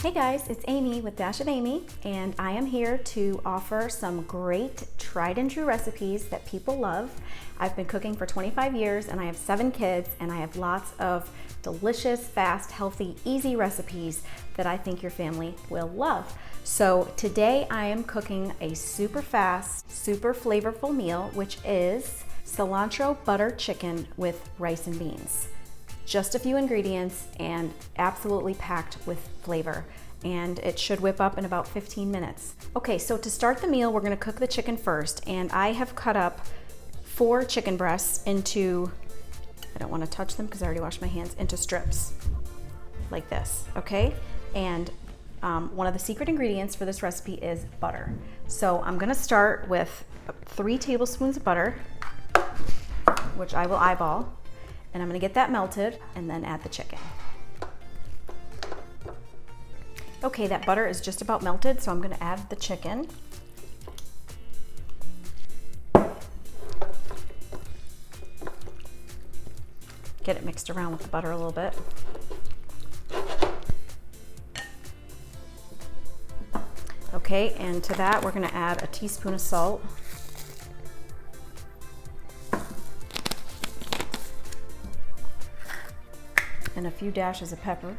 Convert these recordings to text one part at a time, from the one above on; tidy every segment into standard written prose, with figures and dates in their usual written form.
Hey guys, it's Amy with Dash of Amy, and I am here to offer some great tried and true recipes that people love. I've been cooking for 25 years and I have 7 kids, and I have lots of delicious, fast, healthy, easy recipes that I think your family will love. So today I am cooking a super fast, super flavorful meal, which is cilantro butter chicken with rice and beans. Just a few ingredients and absolutely packed with flavor, and it should whip up in about 15 minutes. Okay, so to start the meal, we're gonna cook the chicken first, and I have cut up 4 chicken breasts into, I don't wanna touch them because I already washed my hands, into strips like this, okay? And one of the secret ingredients for this recipe is butter. So I'm gonna start with 3 tablespoons of butter, which I will eyeball. And I'm gonna get that melted and then add the chicken. Okay, that butter is just about melted, so I'm gonna add the chicken. Get it mixed around with the butter a little bit. Okay, and to that we're gonna add a teaspoon of salt. And a few dashes of pepper.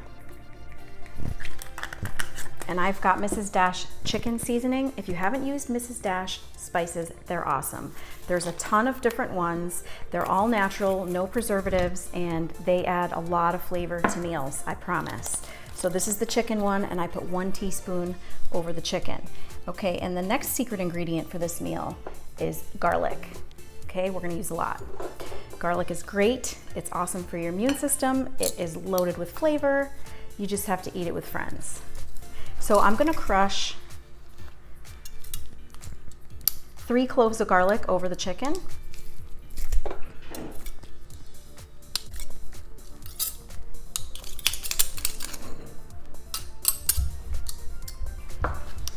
And I've got Mrs. Dash chicken seasoning. If you haven't used Mrs. Dash spices, they're awesome. There's a ton of different ones. They're all natural, no preservatives, and they add a lot of flavor to meals, I promise. So this is the chicken one, and I put 1 teaspoon over the chicken. Okay, and the next secret ingredient for this meal is garlic. Okay, we're gonna use a lot. Garlic is great. It's awesome for your immune system. It is loaded with flavor. You just have to eat it with friends. So I'm gonna crush 3 cloves of garlic over the chicken.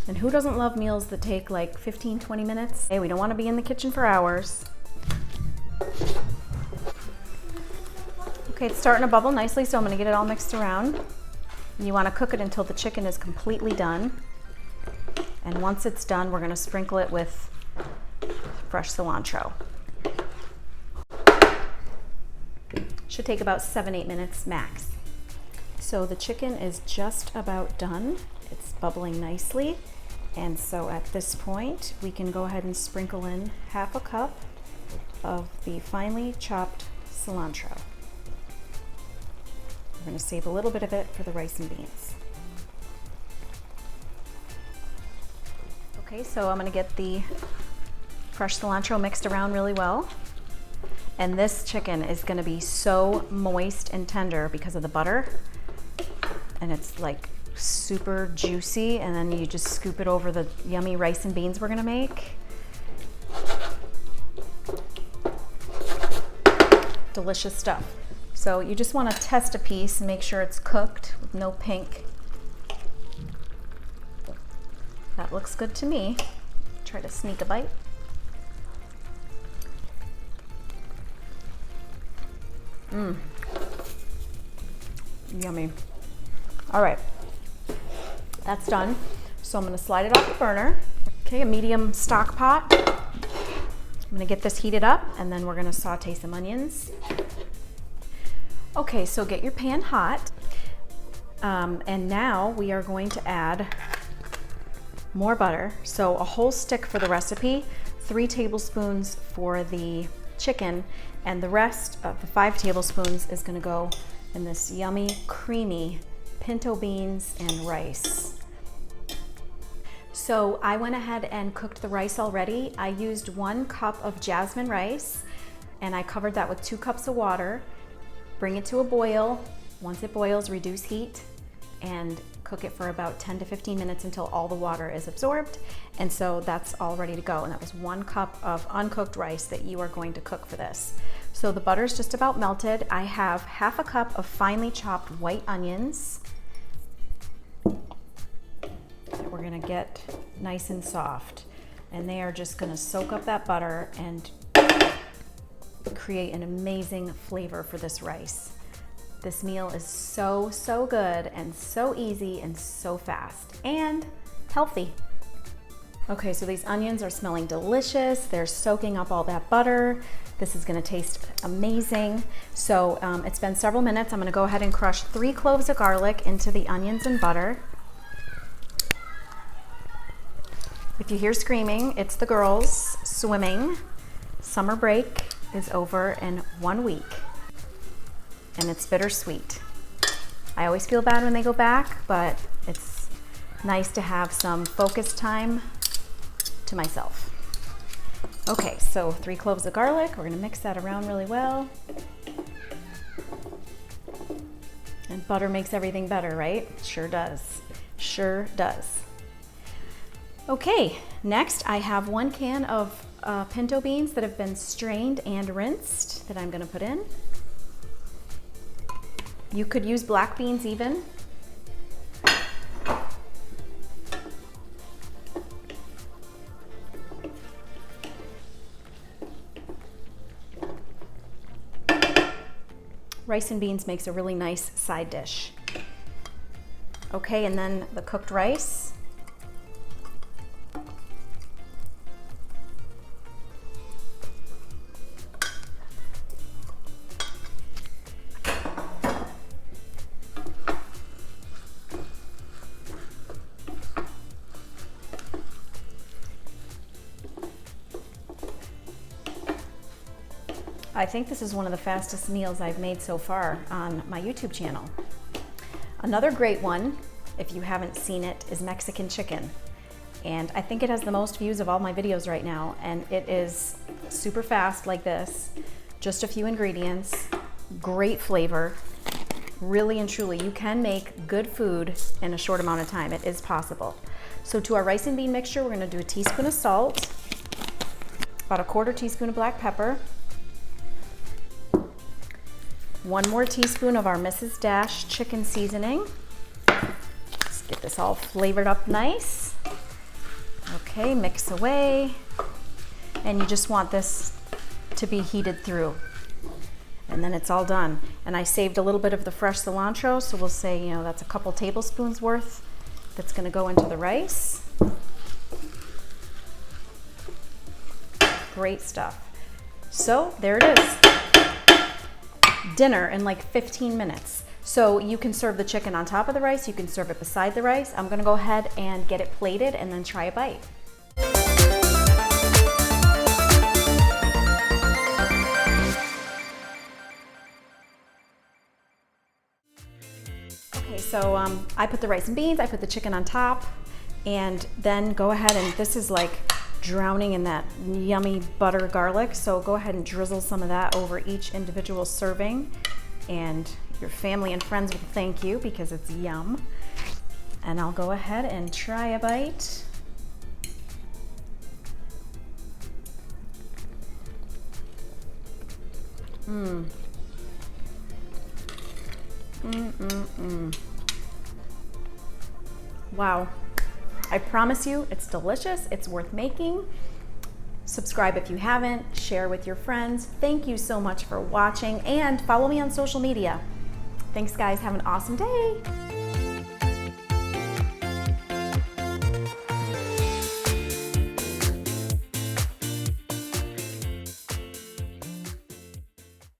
And who doesn't love meals that take like 15, 20 minutes? Hey, we don't wanna be in the kitchen for hours. Okay, it's starting to bubble nicely, so I'm gonna get it all mixed around. You wanna cook it until the chicken is completely done. And once it's done, we're gonna sprinkle it with fresh cilantro. Should take about 7-8 minutes max. So the chicken is just about done. It's bubbling nicely. And so at this point, we can go ahead and sprinkle in 1/2 cup of the finely chopped cilantro. We're gonna save a little bit of it for the rice and beans. Okay, so I'm gonna get the fresh cilantro mixed around really well. And this chicken is gonna be so moist and tender because of the butter. And it's like super juicy, and then you just scoop it over the yummy rice and beans we're gonna make. Delicious stuff. So you just want to test a piece and make sure it's cooked with no pink. That looks good to me. Try to sneak a bite. Yummy. All right, that's done. So I'm gonna slide it off the burner. Okay, a medium stock pot. I'm gonna get this heated up, and then we're gonna saute some onions. Okay, so get your pan hot, and now we are going to add more butter. So a whole stick for the recipe, 3 tablespoons for the chicken, and the rest of the 5 tablespoons is gonna go in this yummy, creamy pinto beans and rice. So I went ahead and cooked the rice already. I used 1 cup of jasmine rice, and I covered that with 2 cups of water. Bring it to a boil. Once it boils, reduce heat and cook it for about 10 to 15 minutes until all the water is absorbed. And so that's all ready to go. And that was 1 cup of uncooked rice that you are going to cook for this. So the butter's just about melted. I have 1/2 cup of finely chopped white onions that we're gonna get nice and soft. And they are just gonna soak up that butter and create an amazing flavor for this rice. This meal is so, so good and so easy and so fast and healthy. Okay, so these onions are smelling delicious. They're soaking up all that butter. This is gonna taste amazing. So it's been several minutes. I'm gonna go ahead and crush 3 cloves of garlic into the onions and butter. If you hear screaming, it's the girls swimming. Summer break is over in 1 week, and it's bittersweet. I always feel bad when they go back, but it's nice to have some focus time to myself. Okay, so 3 cloves of garlic. We're gonna mix that around really well. And butter makes everything better, right? Sure does, sure does. Okay, next I have 1 can of pinto beans that have been strained and rinsed that I'm gonna put in. You could use black beans even. Rice and beans makes a really nice side dish. Okay, and then the cooked rice. I think this is one of the fastest meals I've made so far on my YouTube channel. Another great one, if you haven't seen it, is Mexican chicken. And I think it has the most views of all my videos right now. And it is super fast like this. Just a few ingredients, great flavor. Really and truly, you can make good food in a short amount of time. It is possible. So to our rice and bean mixture, we're gonna do a teaspoon of salt, about a 1/4 teaspoon of black pepper, 1 more teaspoon of our Mrs. Dash chicken seasoning. Let's get this all flavored up nice. Okay, mix away. And you just want this to be heated through. And then it's all done. And I saved a little bit of the fresh cilantro, so we'll say, you know, that's a couple tablespoons worth that's gonna go into the rice. Great stuff. So there it is. Dinner in like 15 minutes. So you can serve the chicken on top of the rice, you can serve it beside the rice. I'm gonna go ahead and get it plated and then try a bite. Okay, so I put the rice and beans, I put the chicken on top, and then go ahead and this is like drowning in that yummy butter garlic. So go ahead and drizzle some of that over each individual serving, and your family and friends will thank you because it's yum. And I'll go ahead and try a bite. Wow. I promise you, it's delicious, it's worth making. Subscribe if you haven't, share with your friends. Thank you so much for watching, and follow me on social media. Thanks guys, have an awesome day.